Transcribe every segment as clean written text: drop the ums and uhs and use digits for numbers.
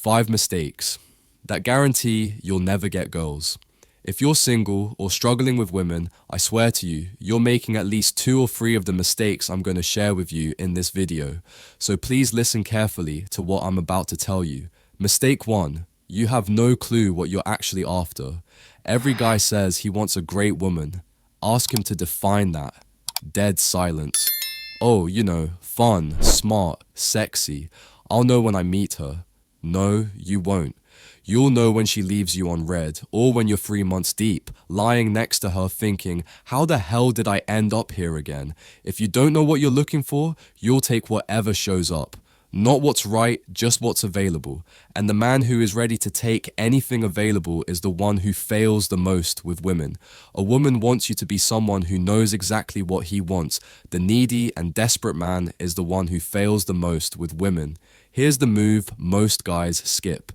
5 mistakes that guarantee you'll never get girls. If you're single or struggling with women, I swear to you, you're making at least 2 or 3 of the mistakes I'm going to share with you in this video. So please listen carefully to what I'm about to tell you. Mistake 1. You have no clue what you're actually after. Every guy says he wants a great woman. Ask him to define that. Dead silence. Oh, fun, smart, sexy. I'll know when I meet her. No, you won't. You'll know when she leaves you on red, or when you're 3 months deep, lying next to her thinking, how the hell did I end up here again? If you don't know what you're looking for, you'll take whatever shows up. Not what's right, just what's available. And the man who is ready to take anything available is the one who fails the most with women. A woman wants you to be someone who knows exactly what he wants. The needy and desperate man is the one who fails the most with women. Here's the move most guys skip.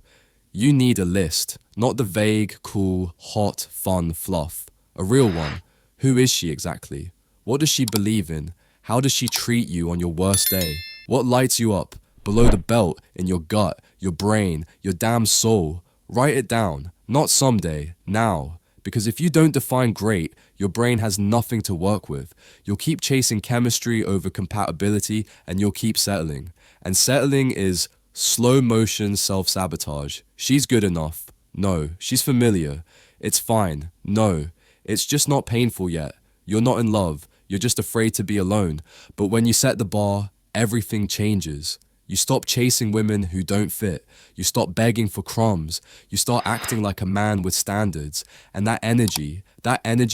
You need a list, not the vague, cool, hot, fun fluff. A real one. Who is she exactly? What does she believe in? How does she treat you on your worst day? What lights you up? Below the belt, in your gut, your brain, your damn soul. Write it down. Not someday, now. Because if you don't define great, your brain has nothing to work with. You'll keep chasing chemistry over compatibility and you'll keep settling. And settling is slow motion self-sabotage. She's good enough. No. She's familiar. It's fine. No. It's just not painful yet. You're not in love. You're just afraid to be alone. But when you set the bar, everything changes. You stop chasing women who don't fit. You stop begging for crumbs. You start acting like a man with standards. And that energy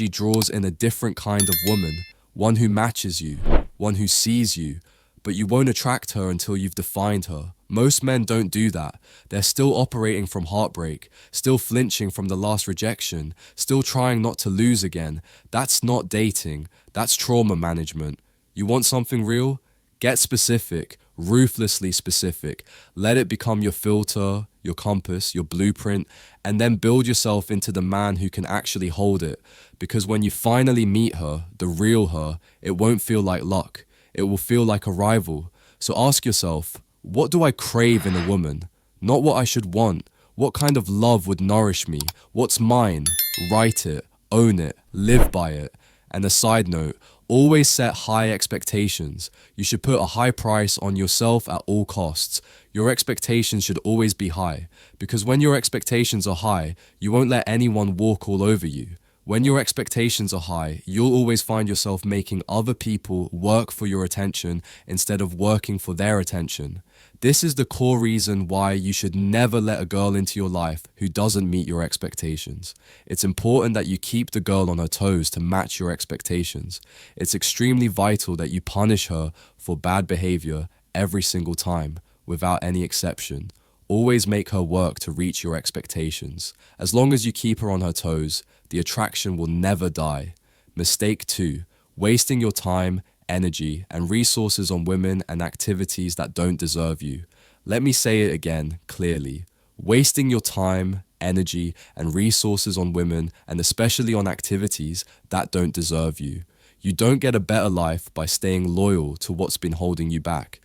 draws in a different kind of woman. One who matches you. One who sees you. But you won't attract her until you've defined her. Most men don't do that. They're still operating from heartbreak, still flinching from the last rejection, still trying not to lose again. That's not dating. That's trauma management. You want something real? Get specific, ruthlessly specific. Let it become your filter, your compass, your blueprint, and then build yourself into the man who can actually hold it. Because when you finally meet her, the real her, it won't feel like luck. It will feel like a rival. So ask yourself, what do I crave in a woman? Not what I should want. What kind of love would nourish me? What's mine? Write it, own it, live by it. And a side note, always set high expectations. You should put a high price on yourself at all costs. Your expectations should always be high, because when your expectations are high, you won't let anyone walk all over you. When your expectations are high, you'll always find yourself making other people work for your attention instead of working for their attention. This is the core reason why you should never let a girl into your life who doesn't meet your expectations. It's important that you keep the girl on her toes to match your expectations. It's extremely vital that you punish her for bad behavior every single time, without any exception. Always make her work to reach your expectations. As long as you keep her on her toes, the attraction will never die. Mistake 2. Wasting your time, energy, and resources on women and activities that don't deserve you. Let me say it again clearly. Wasting your time, energy, and resources on women, and especially on activities that don't deserve you. You don't get a better life by staying loyal to what's been holding you back.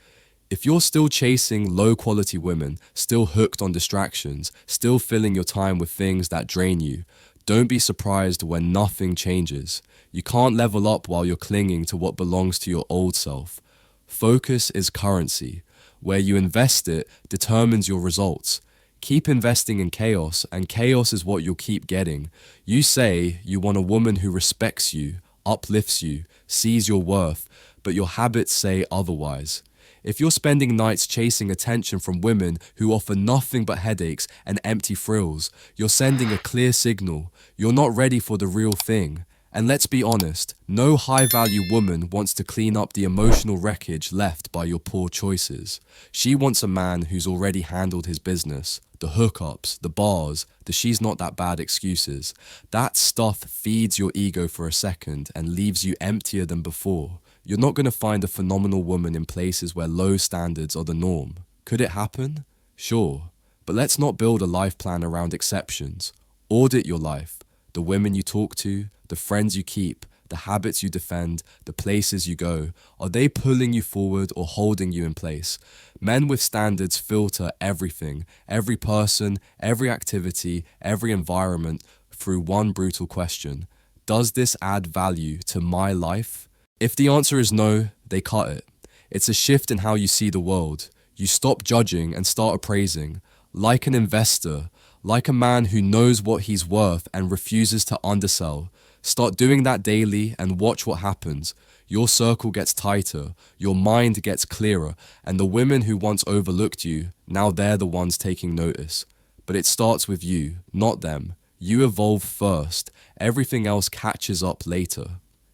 If you're still chasing low-quality women, still hooked on distractions, still filling your time with things that drain you, don't be surprised when nothing changes. You can't level up while you're clinging to what belongs to your old self. Focus is currency. Where you invest it determines your results. Keep investing in chaos, and chaos is what you'll keep getting. You say you want a woman who respects you, uplifts you, sees your worth, but your habits say otherwise. If you're spending nights chasing attention from women who offer nothing but headaches and empty thrills, you're sending a clear signal. You're not ready for the real thing. And let's be honest, no high-value woman wants to clean up the emotional wreckage left by your poor choices. She wants a man who's already handled his business. The hookups, the bars, the she's not that bad excuses. That stuff feeds your ego for a second and leaves you emptier than before. You're not going to find a phenomenal woman in places where low standards are the norm. Could it happen? Sure. But let's not build a life plan around exceptions. Audit your life. The women you talk to, the friends you keep, the habits you defend, the places you go? Are they pulling you forward or holding you in place? Men with standards filter everything, every person, every activity, every environment through one brutal question. Does this add value to my life? If the answer is no, they cut it. It's a shift in how you see the world. You stop judging and start appraising. Like an investor, like a man who knows what he's worth and refuses to undersell. Start doing that daily and watch what happens. Your circle gets tighter, your mind gets clearer, and the women who once overlooked you, now they're the ones taking notice. But it starts with you, not them. You evolve first. Everything else catches up later.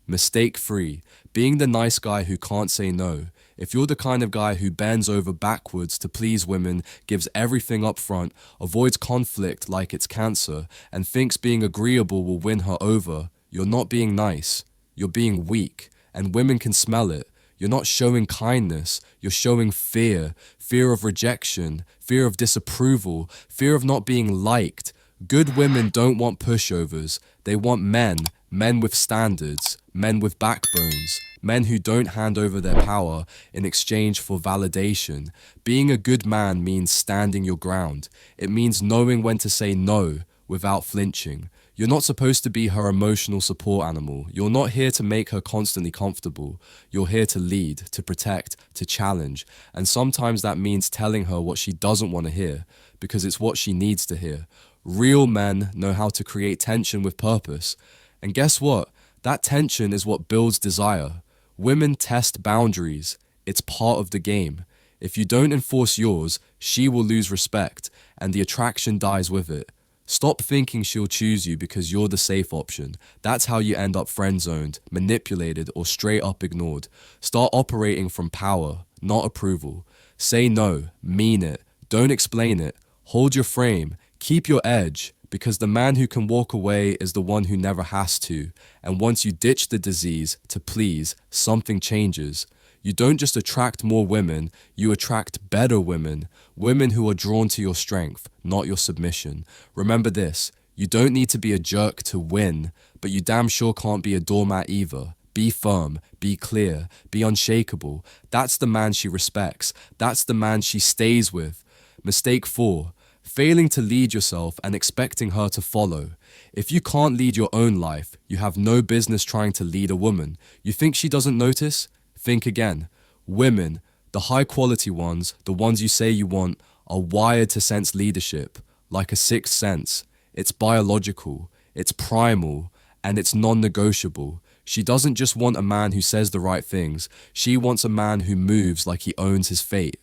Mistake-free, being the nice guy who can't say no. If you're the kind of guy who bends over backwards to please women, gives everything up front, avoids conflict like it's cancer, and thinks being agreeable will win her over, you're not being nice. You're being weak, and women can smell it. You're not showing kindness, you're showing fear. Fear of rejection, fear of disapproval, fear of not being liked. Good women don't want pushovers. They want men with standards, men with backbones, men who don't hand over their power in exchange for validation. Being a good man means standing your ground. It means knowing when to say no without flinching. You're not supposed to be her emotional support animal. You're not here to make her constantly comfortable. You're here to lead, to protect, to challenge. And sometimes that means telling her what she doesn't want to hear, because it's what she needs to hear. Real men know how to create tension with purpose. And guess what? That tension is what builds desire. Women test boundaries. It's part of the game. If you don't enforce yours, she will lose respect, and the attraction dies with it. Stop thinking she'll choose you because you're the safe option. That's how you end up friend-zoned, manipulated, or straight up ignored. Start operating from power, not approval. Say no, mean it, don't explain it. Hold your frame, keep your edge, because the man who can walk away is the one who never has to. And once you ditch the disease to please, something changes. You don't just attract more women, you attract better women. Women who are drawn to your strength, not your submission. Remember this, you don't need to be a jerk to win, but you damn sure can't be a doormat either. Be firm, be clear, be unshakable. That's the man she respects. That's the man she stays with. Mistake 4. Failing to lead yourself and expecting her to follow. If you can't lead your own life, you have no business trying to lead a woman. You think she doesn't notice? Think again. Women, the high quality ones, the ones you say you want, are wired to sense leadership, like a sixth sense. It's biological, it's primal, and it's non-negotiable. She doesn't just want a man who says the right things. She wants a man who moves like he owns his fate.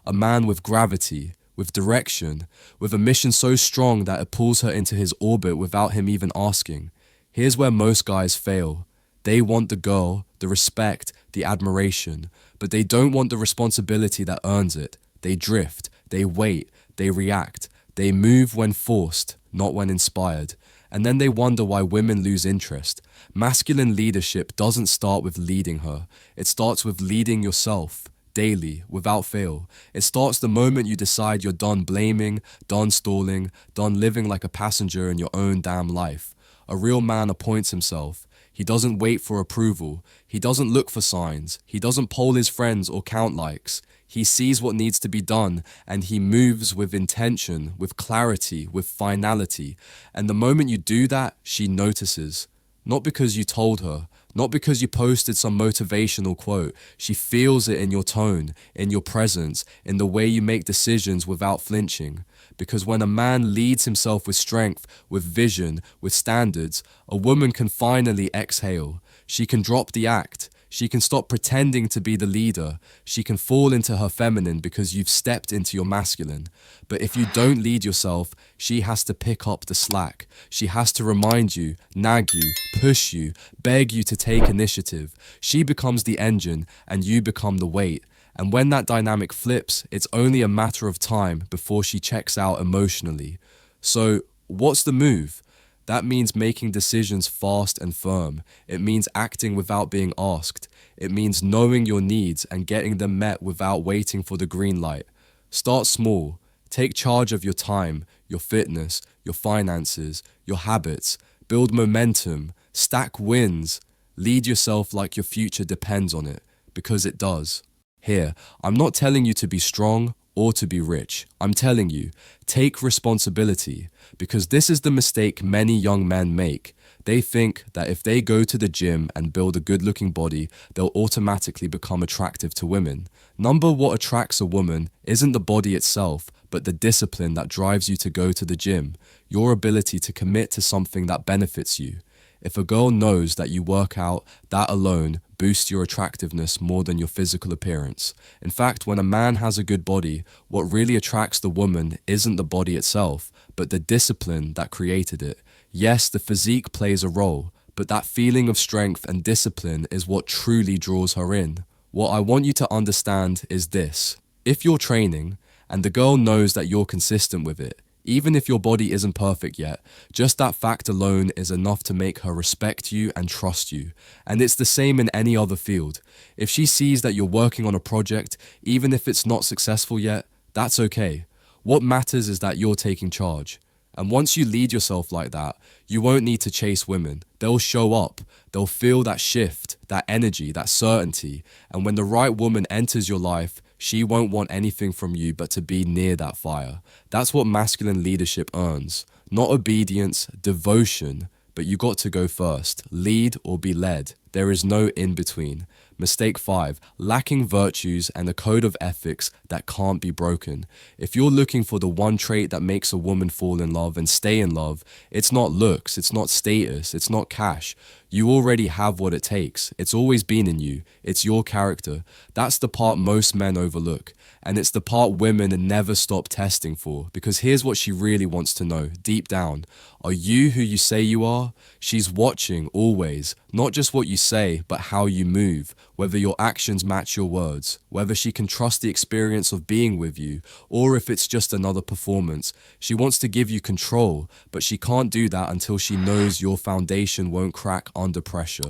A man with gravity, with direction, with a mission so strong that it pulls her into his orbit without him even asking. Here's where most guys fail. They want the girl, the respect, the admiration, but they don't want the responsibility that earns it. They drift, they wait, they react, they move when forced, not when inspired. And then they wonder why women lose interest. Masculine leadership doesn't start with leading her. It starts with leading yourself. Daily, without fail. It starts the moment you decide you're done blaming, done stalling, done living like a passenger in your own damn life. A real man appoints himself. He doesn't wait for approval. He doesn't look for signs. He doesn't poll his friends or count likes. He sees what needs to be done, and he moves with intention, with clarity, with finality. And the moment you do that, she notices. Not because you told her, not because you posted some motivational quote. She feels it in your tone, in your presence, in the way you make decisions without flinching. Because when a man leads himself with strength, with vision, with standards, a woman can finally exhale. She can drop the act. She can stop pretending to be the leader. She can fall into her feminine because you've stepped into your masculine. But if you don't lead yourself, she has to pick up the slack. She has to remind you, nag you, push you, beg you to take initiative. She becomes the engine and you become the weight. And when that dynamic flips, it's only a matter of time before she checks out emotionally. So, what's the move? That means making decisions fast and firm. It means acting without being asked. It means knowing your needs and getting them met without waiting for the green light. Start small. Take charge of your time, your fitness, your finances, your habits. Build momentum. Stack wins. Lead yourself like your future depends on it, because it does. Here, I'm not telling you to be strong or to be rich. I'm telling you, take responsibility, because this is the mistake many young men make. They think that if they go to the gym and build a good-looking body, they'll automatically become attractive to women. What attracts a woman isn't the body itself, but the discipline that drives you to go to the gym, your ability to commit to something that benefits you. If a girl knows that you work out, that alone boosts your attractiveness more than your physical appearance. In fact, when a man has a good body, what really attracts the woman isn't the body itself, but the discipline that created it. Yes, the physique plays a role, but that feeling of strength and discipline is what truly draws her in. What I want you to understand is this. If you're training, and the girl knows that you're consistent with it, even if your body isn't perfect yet, just that fact alone is enough to make her respect you and trust you. And it's the same in any other field. If she sees that you're working on a project, even if it's not successful yet, that's okay. What matters is that you're taking charge. And once you lead yourself like that, you won't need to chase women. They'll show up. They'll feel that shift, that energy, that certainty. And when the right woman enters your life, she won't want anything from you but to be near that fire. That's what masculine leadership earns. Not obedience, devotion, but you got to go first. Lead or be led. There is no in between. Mistake 5, lacking virtues and a code of ethics that can't be broken. If you're looking for the one trait that makes a woman fall in love and stay in love, it's not looks, it's not status, it's not cash. You already have what it takes. It's always been in you. It's your character. That's the part most men overlook. And it's the part women never stop testing for. Because here's what she really wants to know, deep down. Are you who you say you are? She's watching always. Not just what you say, but how you move. Whether your actions match your words. Whether she can trust the experience of being with you. Or if it's just another performance. She wants to give you control. But she can't do that until she knows your foundation won't crack under pressure.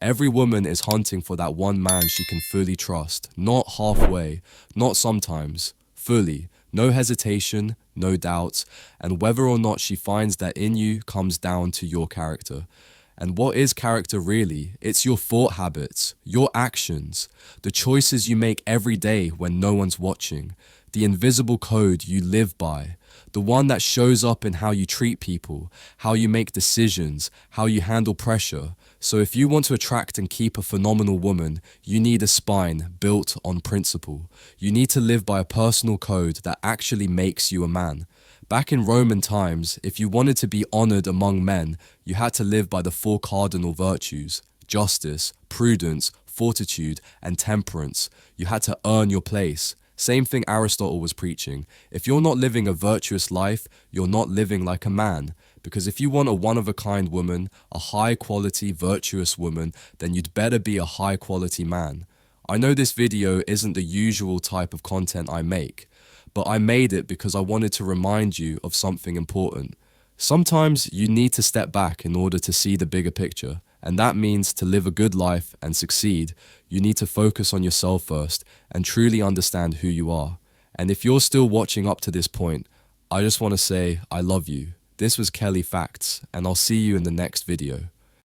Every woman is hunting for that one man she can fully trust. Not halfway, not sometimes, fully. No hesitation, no doubts, and whether or not she finds that in you comes down to your character. And what is character really? It's your thought habits, your actions, the choices you make every day when no one's watching, the invisible code you live by, the one that shows up in how you treat people, how you make decisions, how you handle pressure. So if you want to attract and keep a phenomenal woman, you need a spine built on principle. You need to live by a personal code that actually makes you a man. Back in Roman times, if you wanted to be honored among men, you had to live by the 4 cardinal virtues: justice, prudence, fortitude, and temperance. You had to earn your place. Same thing Aristotle was preaching. If you're not living a virtuous life, you're not living like a man. Because if you want a one-of-a-kind woman, a high-quality, virtuous woman, then you'd better be a high-quality man. I know this video isn't the usual type of content I make, but I made it because I wanted to remind you of something important. Sometimes you need to step back in order to see the bigger picture, and that means to live a good life and succeed, you need to focus on yourself first and truly understand who you are. And if you're still watching up to this point, I just want to say I love you. This was Kelley Facts, and I'll see you in the next video.